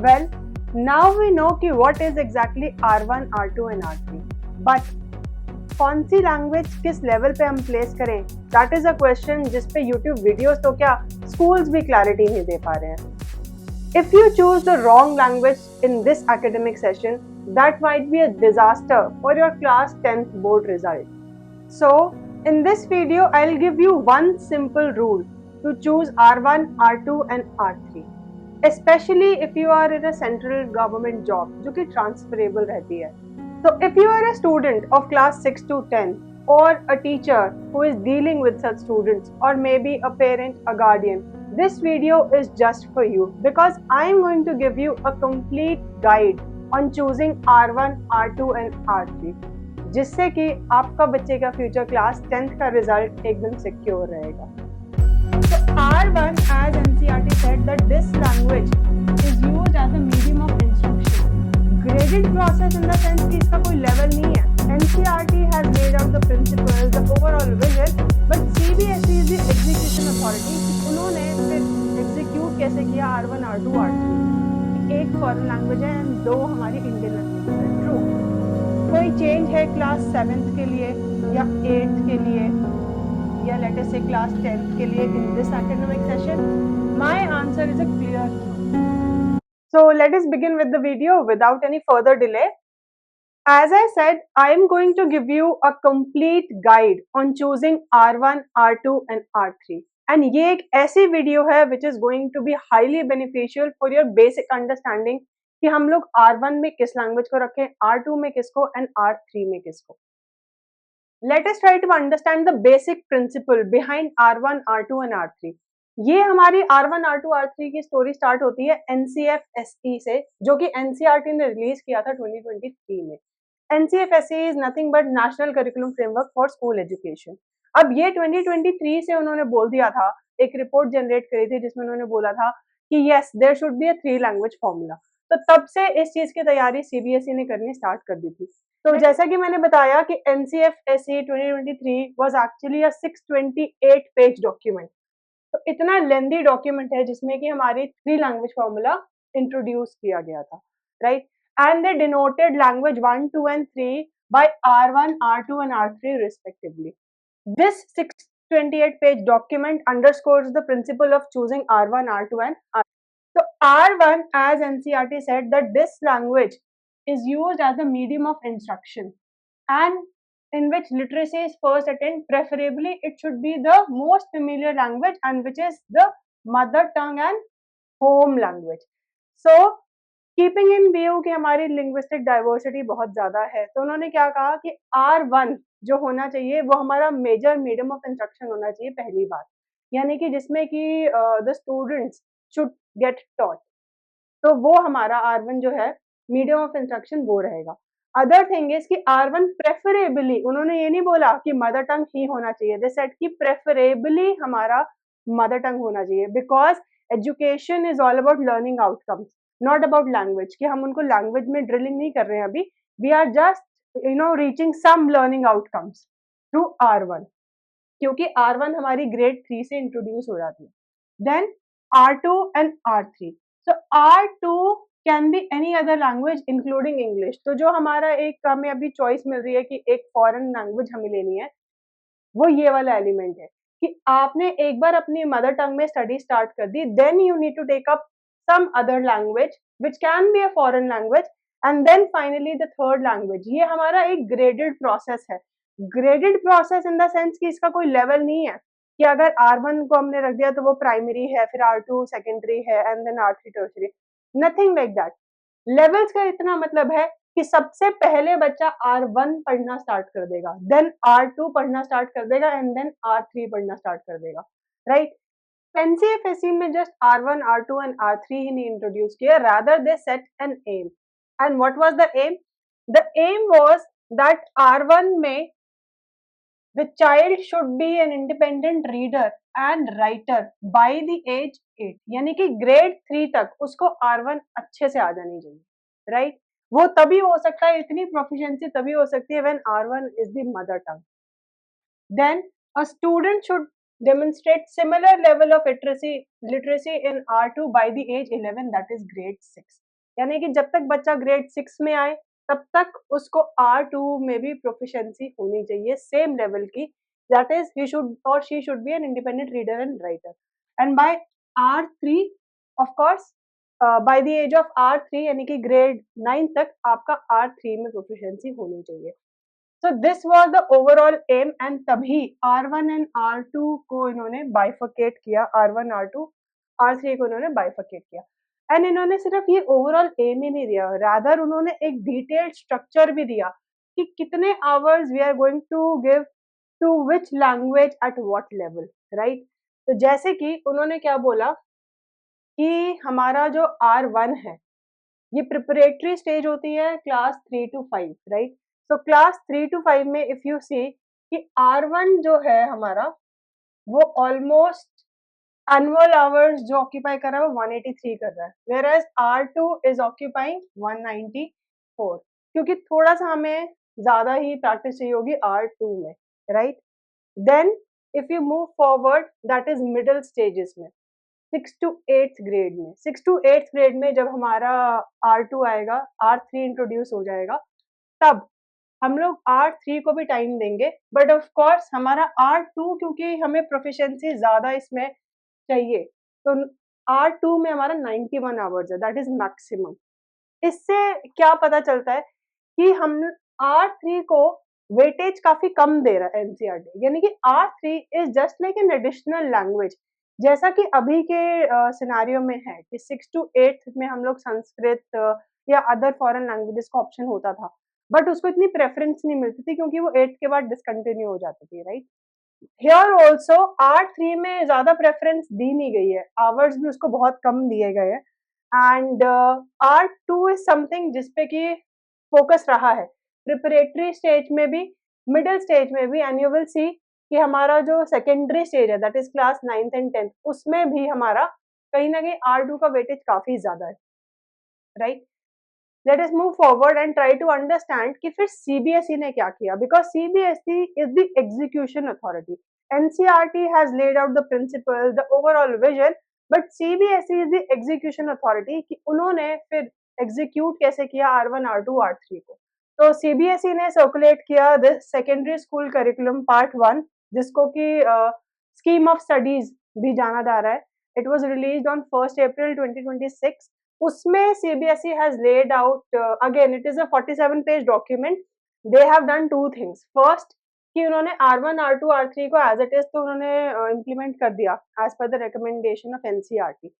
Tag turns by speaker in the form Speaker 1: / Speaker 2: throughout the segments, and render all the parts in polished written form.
Speaker 1: Well, now we know कि what is exactly R1, R2 and R3. But कौन सी language किस level पे हम प्लेस करें, दैट इज अ क्वेश्चन जिस पे यूट्यूब वीडियोस तो क्या स्कूल्स भी क्लैरिटी नहीं दे पा रहे हैं. If you choose the wrong language in this academic session, that might be a disaster for your class 10th board result. So, in this video, I'll give you one simple rule to choose R1, R2 and R3. Especially if you are in a central government job, जो कि transferable रहती है. So, if you are a student of class 6 to 10 or a teacher who is dealing with such students, or maybe a parent, a guardian, this video is just for you because I am going to give you a complete guide on choosing R1, R2 and R3, जिससे कि आपका बच्चे का future class 10th का result एकदम secure रहेगा. So R1, as NCERT said, that this language is used as a medium of instruction. Graded process in the sense कि इसका कोई level नहीं है. NCERT has laid out the principles, the overall vision, but CBSE is the execution authority. उन्होंने फिर execute कैसे किया R1, R2, R3. एक foreign language है and दो हमारी Indian language है. True. कोई चेंज है क्लास 7th के लिए या 8th के लिए या let us say class 10th के लिए in this academic session? My answer is a clear no. So let us begin with the video without any further delay. As I said, I am going to give you a complete guide on choosing R1, R2 and R3. And ये एक ऐसी video है which is going to be highly beneficial for your basic understanding कि हम लोग R1 में किस language को रखें, R2 में किसको and R3 में किसको. Let us try to understand the basic principle behind R1, R2 and R3. ये हमारी R1, R2, R3 की स्टोरी स्टार्ट होती है NCFSE से, जो कि NCERT ने रिलीज किया था 2023 में. NCFSE is nothing but National Curriculum Framework for School Education. अब ये 2023 से उन्होंने बोल दिया था, एक रिपोर्ट जनरेट करी थी जिसमें उन्होंने बोला था कि yes, there should be a 3 language formula. तो तब से इस चीज की तैयारी CBSE ने करनी स्टार्ट कर दी थी. तो जैसा कि मैंने बताया कि NCFSE 2023 was actually a 628 page document. तो इतना लेंदी डॉक्यूमेंट है जिसमें कि हमारी 3 लैंग्वेज फॉर्मूला इंट्रोड्यूस किया गया था, right? And they denoted language 1, 2 and 3 by R1, R2 and R3 respectively. This 628 page document underscores the principle of choosing R1, R2 and R3. So R1, as NCERT said, that this language is used as a medium of instruction and in which literacy is first attained. Preferably it should be the most familiar language and which is the mother tongue and home language. So keeping in view कि हमारी linguistic diversity बहुत ज़्यादा है, तो उन्होंने क्या कहा कि R1 जो होना चाहिए वो हमारा major medium of instruction होना चाहिए पहली बात, यानी कि जिसमें कि the students should get taught. तो वो हमारा R1 जो है मीडियम ऑफ इंस्ट्रक्शन वो रहेगा. अदर थिंग इज कि R1 प्रेफरेबली, उन्होंने ये नहीं बोला कि मदर टंग ही होना चाहिए, दे सेड कि प्रेफरेबली हमारा मदर टंग होना चाहिए because education is all about learning outcomes, not about language. कि हम उनको लैंग्वेज में ड्रिलिंग नहीं कर रहे हैं अभी, we are just reaching some learning outcomes through R1, क्योंकि R1 हमारी ग्रेड 3 से इंट्रोड्यूस हो जाती है. Then R2 and R3. So R2 can be any other language including English. तो जो हमारा एक हमें अभी चॉइस मिल रही है कि एक फॉरेन लैंग्वेज हमें लेनी है, वो ये वाला एलिमेंट है कि आपने एक बार अपनी मदर टंग में स्टडी स्टार्ट कर दी, then you need to take up some other language which can be a foreign language and then finally the third language. ये हमारा एक ग्रेडेड प्रोसेस है. Graded process in the sense कि इसका कोई लेवल नहीं है कि अगर R1 को हमने रख दिया तो वो प्राइमरी है, फिर R2 सेकेंडरी है and then R3 tertiary. Nothing like that. Levels का इतना मतलब है कि सबसे पहले बच्चा R1 पढ़ना स्टार्ट कर देगा, देन R2 पढ़ना स्टार्ट कर देगा एंड देन R3 पढ़ना स्टार्ट कर देगा, राइट? NCFSE में just R1, R2 and R3 ही नहीं इंट्रोड्यूस किया, rather they set an aim. And what was the aim? The aim was that R1 में the child should be an independent reader and writer by the age 8. यानी कि grade 3 तक उसको R1 अच्छे से आ जानी चाहिए, राइट? वो तभी हो सकता है, इतनी प्रोफिशिएंसी तभी हो सकती है when R1 is the mother tongue. Then a student should demonstrate similar level of literacy in R2 by the age 11, that is grade 6. यानी कि जब तक बच्चा ग्रेड 6 में आए तब तक उसको R2 में भी प्रोफिशिएंसी होनी चाहिए सेम लेवल की, दैट इज ही शुड और she should be an independent reader and writer, and by R3 of course by the age of R3 यानी कि ग्रेड 9 तक आपका R3 में प्रोफिशिएंसी होनी चाहिए। So this was the overall aim and तभी R1 and R2 को इन्होंने bifurcate किया, R1, R2, R3 को इन्होंने bifurcate किया। एंड इन्होंने सिर्फ ये ओवरऑल एम ही नहीं दिया, रादर उन्होंने एक डिटेल्ड स्ट्रक्चर भी दिया कि कितने hours we are going to give to which language at what level, right. तो जैसे कि उन्होंने क्या बोला कि हमारा जो R1 है ये प्रिपरेटरी स्टेज होती है class 3 to 5, right. So class 3 to 5 में इफ यू सी कि R1 जो है हमारा वो ऑलमोस्ट एनुअल आवर्स जो ऑक्यूपाई कर रहा है वो 183 कर रहा है, where as R2 is occupying 194, क्योंकि थोड़ा सा हमें ज्यादा ही प्रैक्टिस चाहिए होगी R2 में, right. Then if you move forward that is middle stages में, 6 to 8th ग्रेड में, 6 to 8th ग्रेड में जब हमारा R2 आएगा, R3 इंट्रोड्यूस हो जाएगा, तब हम लोग R3 को भी टाइम देंगे, बट ऑफ कोर्स हमारा R2 क्योंकि हमें प्रोफिशिएंसी ज्यादा इसमें चाहिए, तो R2 में हमारा 91 आवर्स है, दैट इज मैक्सिमम। इससे क्या पता चलता है कि हम R3 को वेटेज काफी कम दे रहा है एनसीईआरटी, यानी कि R3 is just like an additional language, जैसा कि अभी के सिनेरियो में है कि 6 to 8 में हम लोग संस्कृत या अदर फॉरेन लैंग्वेजेस का ऑप्शन होता था, बट उसको इतनी प्रेफरेंस नहीं मिलती थी क्योंकि वो 8 के बाद डिसकंटिन्यू हो जाती थी, राइट। हियर ऑल्सो R3 में ज्यादा प्रेफरेंस दी नहीं गई है, आवर्स भी उसको बहुत कम दिए गए हैं, एंड R2 इज समथिंग जिसपे कि फोकस रहा है प्रिपरेटरी स्टेज में भी, मिडिल स्टेज में भी, एंड यू विल सी कि हमारा जो सेकेंडरी स्टेज है that is class 9th and 10th उसमें भी हमारा कहीं ना कहीं R2 का वेटेज काफी ज्यादा है, right. Let us move forward and try to understand कि फिर सीबीएसई ने क्या किया, because CBSE is the execution authority, NCERT has laid out the principle, the overall vision, but CBSE is the execution authority कि उन्होंने फिर execute कैसे किया R1, R2, R3 को। तो सीबीएसई ने सर्कुलेट किया this secondary school curriculum part 1, जिसको कि स्कीम ऑफ स्टडीज भी जाना जा रहा है। It was released on 1st April 2026। उसमें CBSE has laid out, again it is a 47 page document, they have done two things. First कि उन्होंने R1, R2, R3 को एज इट इज तो उन्होंने इम्प्लीमेंट कर दिया as per the recommendation of NCERT,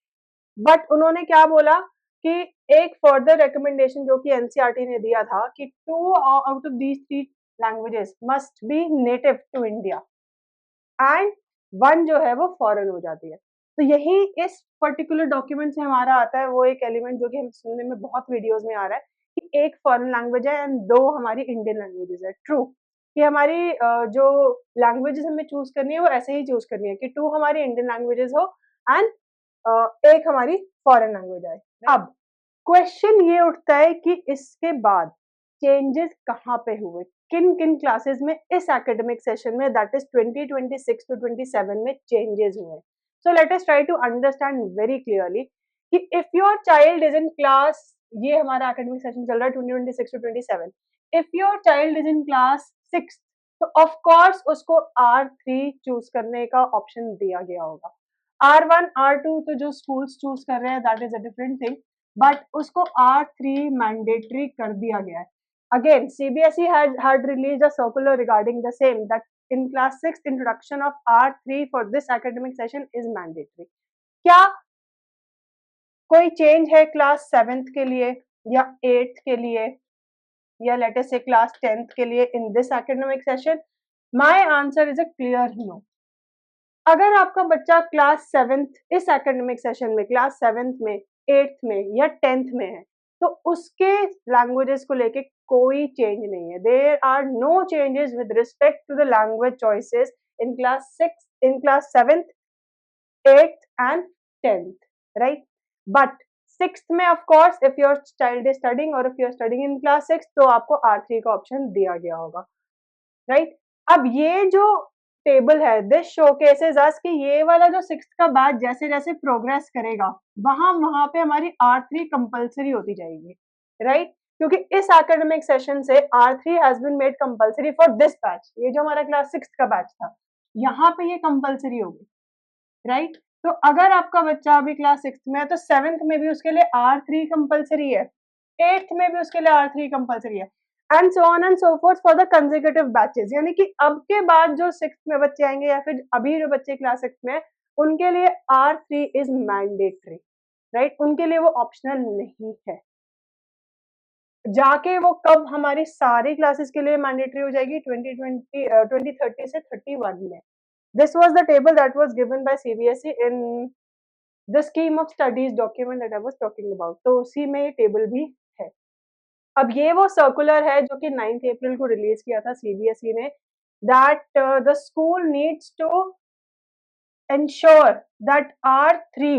Speaker 1: but उन्होंने क्या बोला कि एक फर्दर रिकमेंडेशन जो कि एनसीईआरटी ने दिया था कि 2 out of these 3 languages must be native to India and 1 जो है वो फॉरेन हो जाती है। तो यही इस पर्टिकुलर डॉक्यूमेंट से हमारा आता है वो एक एलिमेंट जो कि हम सुनने में बहुत वीडियोस में आ रहा है कि एक फॉरेन लैंग्वेज है एंड 2 हमारी इंडियन लैंग्वेजेस है। ट्रू कि हमारी जो लैंग्वेजेस हमें चूज करनी है वो ऐसे ही चूज करनी है कि 2 हमारी इंडियन लैंग्वेजेस हो एंड एक हमारी फॉरेन लैंग्वेज आए। अब क्वेश्चन ये उठता है कि इसके बाद चेंजेस कहाँ पे हुए, किन किन क्लासेस में इस एकेडमिक सेशन में दैट इज 2026 to 27 में चेंजेस हुए। So let us try to understand very clearly कि if your child is in class, ये हमारा एकेडमिक सेशन चल रहा है 2026 to 27, if your child is in class 6 तो ऑफ कोर्स उसको R3 चूज करने का ऑप्शन दिया गया होगा। R1, R2 तो जो स्कूल्स चूज कर रहे हैं that is a different thing, but उसको R3 मैंडेटरी कर दिया गया है। Again, CBSE had released a circular regarding the same that in class 6 introduction of R3 for this academic session is mandatory. क्या कोई चेंज है क्लास 7th के लिए या 8th के लिए या लेट अस से क्लास 10th के लिए in this academic session? My answer is a clear no. अगर आपका बच्चा क्लास 7th इस एकेडमिक सेशन में क्लास 7th में 8th में या 10th में है तो उसके लैंग्वेजेस को लेके कोई चेंज नहीं है। There are no changes with respect to the language choices in class 6, in class 7th, 8th and 10th, right. But 6th में of course if your child is studying और if you are studying in class 6 तो आपको R3 का option दिया गया होगा, right. अब ये जो टेबल है, दिस शोकेसेस अस कि ये वाला जो 6th का बैच जैसे जैसे प्रोग्रेस करेगा वहां पे हमारी R3 कंपलसरी होती जाएगी, राइट? क्योंकि इस एकेडमिक सेशन से R3 has been made compulsory for this batch. ये जो हमारा क्लास 6th का बैच था, यहाँ पे ये कंपलसरी होगी, राइट? तो अगर आपका बच्चा अभी क्लास 6th में है तो 7th में भी उसके लिए R3 कंपलसरी है, 8th में भी उसके लिए R3 कंपलसरी है, and so on and so fourth for the consecutive batches. यानी कि अब के बाद जो 6th में बच्चे आएंगे या फिर अभी जो बच्चे क्लास 6th में है, उनके लिए R3 इज मैंडेटरी, राइट? उनके लिए वो ऑप्शनल नहीं है। जाके वो कब हमारी सारी क्लासेस के लिए मैंडेटरी हो जाएगी? 2030 से 31 में। This was the table that was given by CBSE in the scheme of studies document that I was talking about. तो उसी में ये टेबल भी है। अब ये वो सर्कुलर है जो कि 9th अप्रैल को रिलीज किया था सीबीएसई ने, that the school needs to ensure that R3,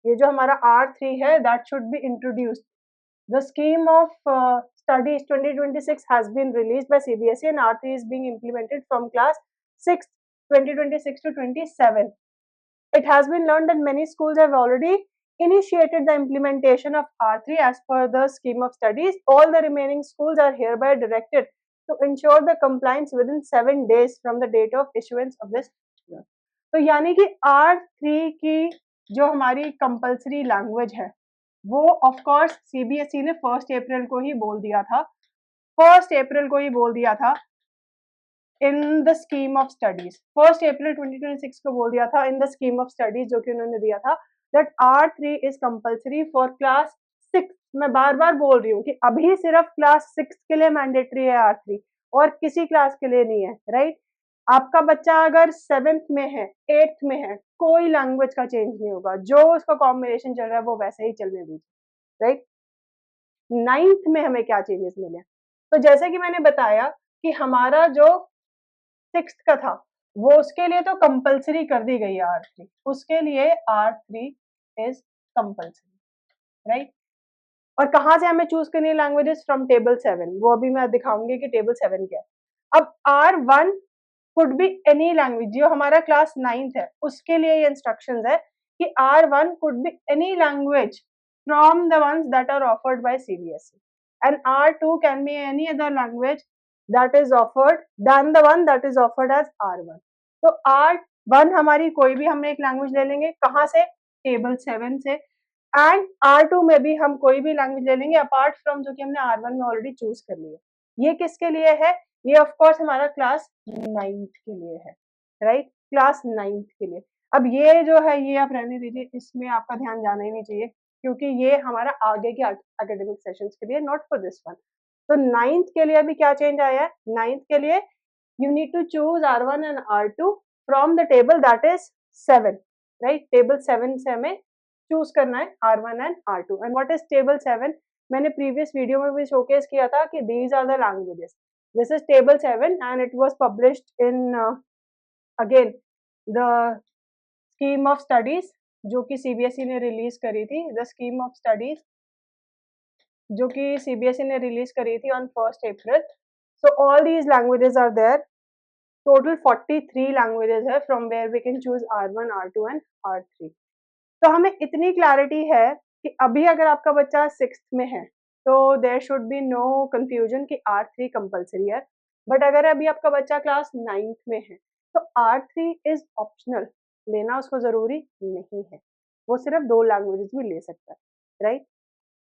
Speaker 1: ये जो हमारा R3 है, that should be introduced. The scheme of studies 2026 has been released by CBSE and R3 is being implemented from class 6 2026 to 27. It has been learned that many schools have already initiated the implementation of R3 as per the scheme of studies. All the remaining schools are hereby directed to ensure the compliance within 7 days from the date of issuance of this circular. तो यानी कि R3 की जो हमारी compulsory language है वो of course CBSE ने 1 अप्रैल को ही बोल दिया था, 1 अप्रैल को ही बोल दिया था in the scheme of studies. 1 अप्रैल 2026 को बोल दिया था in the scheme of studies, जो कि उन्होंने दिया था that R3 is compulsory for class 6। मैं बार बार बोल रही हूँ कि अभी सिर्फ क्लास 6 के लिए मैंडेटरी है R3 और किसी क्लास के लिए नहीं है, राइट? आपका बच्चा अगर 7th में है, 8th में है, कोई लैंग्वेज का चेंज नहीं होगा, जो उसका कॉम्बिनेशन चल रहा है वो वैसे ही चलने दीजिए, राइट? 9th में हमें क्या चेंजेस मिले? तो जैसे कि मैंने बताया कि हमारा जो 6th का था वो उसके लिए तो कंपलसरी कर दी गई है R3, उसके लिए R3 इज कंपलसरी, राइट? और कहाँ से हमें चूज करनी है लैंग्वेजेस? From table 7। वो अभी मैं दिखाऊंगी कि टेबल 7 क्या है। अब R1 could be any language, जो हमारा क्लास 9th है उसके लिए ये इंस्ट्रक्शंस है कि R1 could be any language from the ones that are offered by CBSE and R2 can be any other language that is offered than the one that is offered as R1. तो R1 हमारी कोई भी हम एक language ले लेंगे, कहाँ से? टेबल 7 से। एंड R2 में भी हम कोई भी लैंग्वेज ले लेंगे अपार्ट फ्रॉम जो कि हमने R1 में ऑलरेडी चूज कर लिया। ये किसके लिए है? ये ऑफ कोर्स हमारा क्लास 9th के लिए है, राइट? क्लास 9th के लिए। अब ये जो है ये आप रहने दीजिए, इसमें आपका ध्यान जाना ही नहीं चाहिए क्योंकि ये हमारा आगे के एकेडमिक सेशंस के लिए, नॉट फॉर दिस वन। तो 9th के लिए अभी क्या चेंज आया है? 9th के लिए you need to choose R1 and R2 from the table that is 7, right? Table 7 से हमें चूज करना है R1 and R2। And what is table 7? मैंने प्रीवियस वीडियो में भी शोकेस किया था कि these are the languages. This is table 7 and it was published in again the scheme of studies जो कि सीबीएसई ने रिलीज करी थी। द स्कीम ऑफ स्टडीज जो कि सीबीएसई ने रिलीज करी थी on 1 April. So all these languages are there. Total 43 languages है from where we can choose R1, R2 and R3। तो हमें इतनी क्लैरिटी है कि अभी अगर आपका बच्चा 6th में है तो there should be no confusion कि R3 कंपलसरी है। बट अगर अभी आपका बच्चा क्लास 9th में है तो R3 इज ऑप्शनल, लेना उसको जरूरी नहीं है, वो सिर्फ 2 लैंग्वेजेस भी ले सकता है, राइट?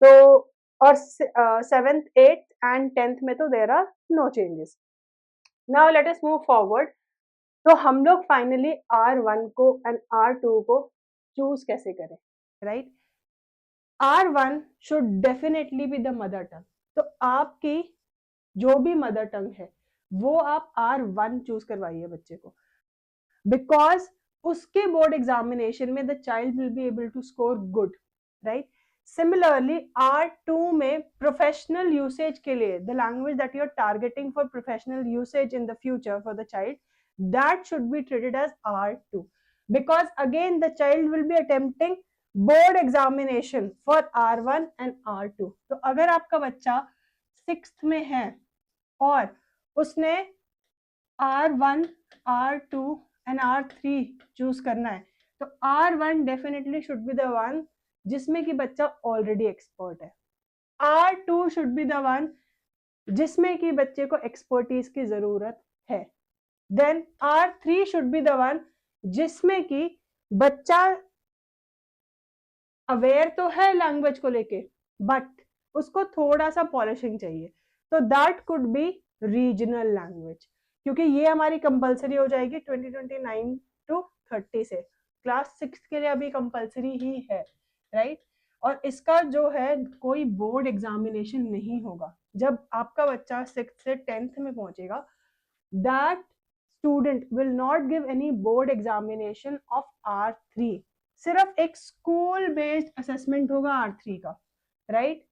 Speaker 1: तो और 7th, 8th एंड 10th में तो there are no changes. Now let us move forward. तो हम लोग फाइनली R1 को एंड R2 को चूज कैसे करें, right? R1 should definitely be the mother tongue. तो आपकी जो भी मदर टंग है वो आप R1 चूज करवाइए बच्चे को, बिकॉज उसके बोर्ड एग्जामिनेशन में the child will be able to score good, right? Similarly R2 में प्रोफेशनल यूसेज के लिए the language that you are targeting for professional usage in the future for the child, that should be treated as R2 because again the child will be attempting board examination for R1 and R2। तो अगर आपका बच्चा 6th में है और उसने R1 R2 and R3 choose करना है तो R1 definitely should be the one जिसमें कि बच्चा ऑलरेडी एक्सपर्ट है। R2 should be the one जिसमें कि बच्चे को एक्सपर्टीज की जरूरत है। Then R3 should be the one जिसमें कि बच्चा अवेयर तो है लैंग्वेज को लेके बट उसको थोड़ा सा पॉलिशिंग चाहिए, तो that could be regional language, क्योंकि ये हमारी कंपलसरी हो जाएगी 2029 टू 30 से। क्लास 6 के लिए अभी कंपलसरी ही है, राइट। और इसका जो है कोई बोर्ड एग्जामिनेशन नहीं होगा। जब आपका बच्चा 6 से 10th में पहुंचेगा, that student will not give any board examination of R3, सिर्फ एक स्कूल बेस्ड असेसमेंट होगा R3 का, राइट।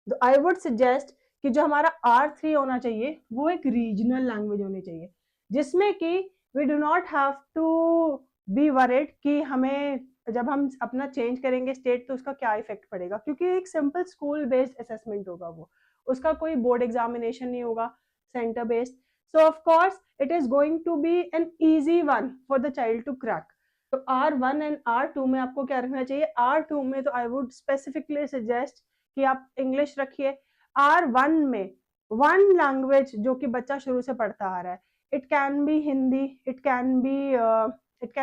Speaker 1: तो आई वुड सजेस्ट कि जो हमारा R3 होना चाहिए वो एक रीजनल लैंग्वेज होनी चाहिए, जिसमें कि we do not have to be worried कि हमें जब हम अपना चेंज करेंगे स्टेट तो उसका क्या इफेक्ट पड़ेगा, क्योंकि एक सिंपल स्कूल बेस्ड असेसमेंट होगा वो, उसका कोई बोर्ड एग्जामिनेशन नहीं होगा centre based. So of course it is going to be an easy one for the child to crack. तो R1 एंड R2 में आपको क्या रखना चाहिए? R2 में तो आई वुड स्पेसिफिकली सजेस्ट कि आप इंग्लिश रखिए। R1 में वन लैंग्वेज जो कि बच्चा शुरू से पढ़ता आ रहा है, it can be Hindi, it can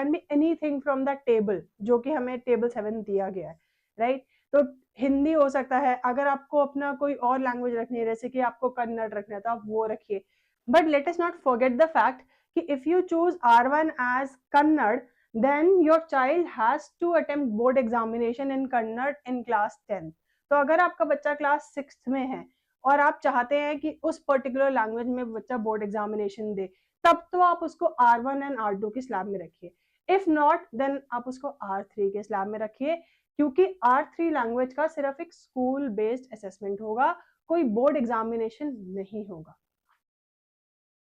Speaker 1: be anything from the table जो कि हमें टेबल 7 दिया गया है, राइट। तो हिंदी हो सकता है, अगर आपको अपना कोई और लैंग्वेज रखनी है जैसे कि आपको कन्नड़ रखना है तो आप वो रखिए। But let us not forget the fact कि if you choose R1 as Kannada, then your child has to attempt board examination in Kannada in class 10th। तो अगर आपका बच्चा क्लास 6th में है और आप चाहते हैं कि उस पर्टिकुलर लैंग्वेज में बच्चा बोर्ड एग्जामिनेशन दे, तब तो आप उसको R1 एंड R2 की स्लैब में रखिए। इफ नॉट देन आप उसको R3 के स्लैब में रखिए, क्योंकि R3 लैंग्वेज का सिर्फ एक स्कूल बेस्ड असेसमेंट होगा, कोई बोर्ड एग्जामिनेशन नहीं होगा।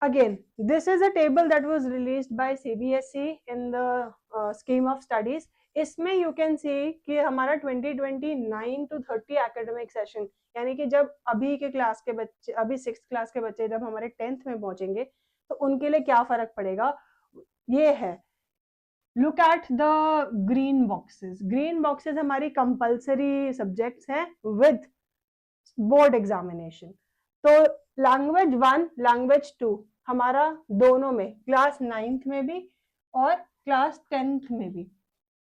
Speaker 1: Again, this is a table that was released by CBSE in the scheme of studies. इसमें you can see कि हमारा 2029 to 30 academic session, यानी कि जब अभी के क्लास के बच्चे, अभी 6th क्लास के बच्चे जब हमारे 10th में पहुंचेंगे तो उनके लिए क्या फर्क पड़ेगा, ये है। Look at the green boxes. Green boxes हमारी कंपल्सरी सब्जेक्ट्स हैं विद बोर्ड एग्जामिनेशन। तो लैंग्वेज 1, लैंग्वेज 2 हमारा दोनों में, क्लास 9th में भी और क्लास 10th में भी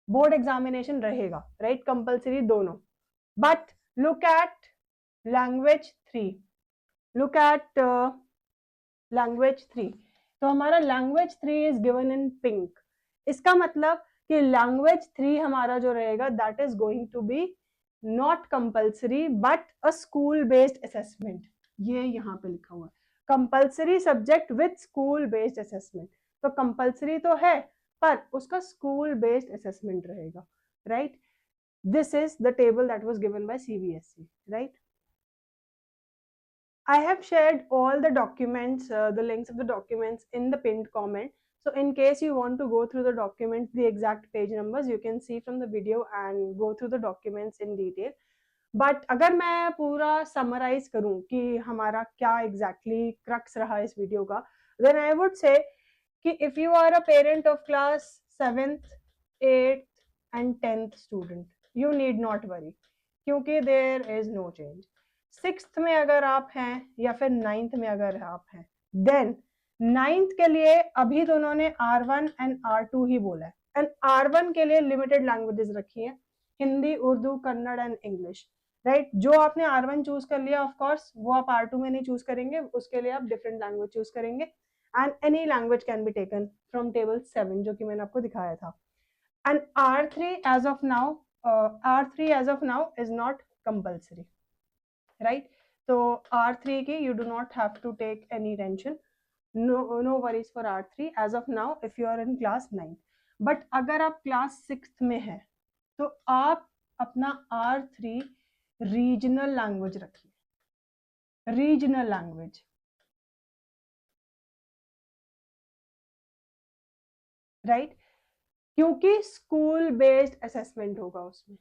Speaker 1: बोर्ड एग्जामिनेशन रहेगा, राइट, कंपल्सरी दोनों। But look at language 3, look at language 3। तो हमारा language 3 is given in pink. इसका मतलब कि लैंग्वेज 3 हमारा जो रहेगा that is going to be not compulsory but a school based assessment. ये यहाँ पे लिखा हुआ है compulsory subject with school based assessment. तो कंपल्सरी तो है पर उसका स्कूल बेस्ड असेसमेंट रहेगा, right. This is the table that was given by CBSE, right. I have shared all the documents, the links of the documents in the pinned comment. So in case you want to go through the documents, the exact page numbers, you can see from the video and go through the documents in detail. But अगर मैं पूरा summarise करूं कि हमारा क्या exactly crux रहा इस video का, देन आई वुड से कि if you are a parent of class 7th 8th and 10th student, you need not worry, क्योंकि there is no change. 6th में अगर आप हैं या फिर 9th में अगर आप हैं, देन 9th के लिए अभी तो उन्होंने R1 एंड R2 ही बोला है, एंड R1 के लिए लिमिटेड लैंग्वेजेस रखी है, Hindi, Urdu, Kannada and English, right. जो आपने R1 चूज कर लिया ऑफ कोर्स वो आप R2 में नहीं चूज करेंगे, उसके लिए आप डिफरेंट लैंग्वेज चूज करेंगे and any language can be taken from table 7 जो कि मैंने आपको दिखाया था। And R3 as of now, R3 as of now is not compulsory, right. तो R3 की you do not have to take any tension, no worries for R3 as of now if you are in class 9। But अगर आप class 6th में हैं तो आप अपना R3 regional language रखिए, रीजनल लैंग्वेज, राइट। क्योंकि स्कूल बेस्ड असेसमेंट होगा, उसमें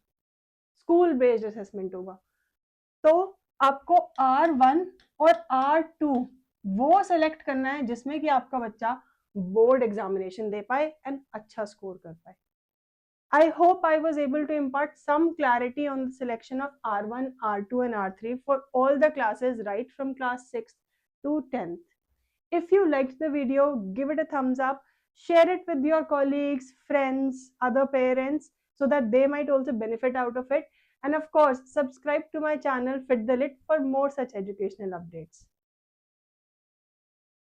Speaker 1: स्कूल बेस्ड असेसमेंट होगा। तो आपको R1 और R2 वो सेलेक्ट करना है जिसमें कि आपका बच्चा बोर्ड एग्जामिनेशन दे पाए एंड अच्छा स्कोर कर पाए. I hope I was able to impart some clarity on the selection of R1, R2 and R3 for all the classes right from class 6th to 10th. If you liked the video, give it a thumbs up, share it with your colleagues, friends, other parents so that they might also benefit out of it. And of course, subscribe to my channel Fit the Lit for more such educational updates.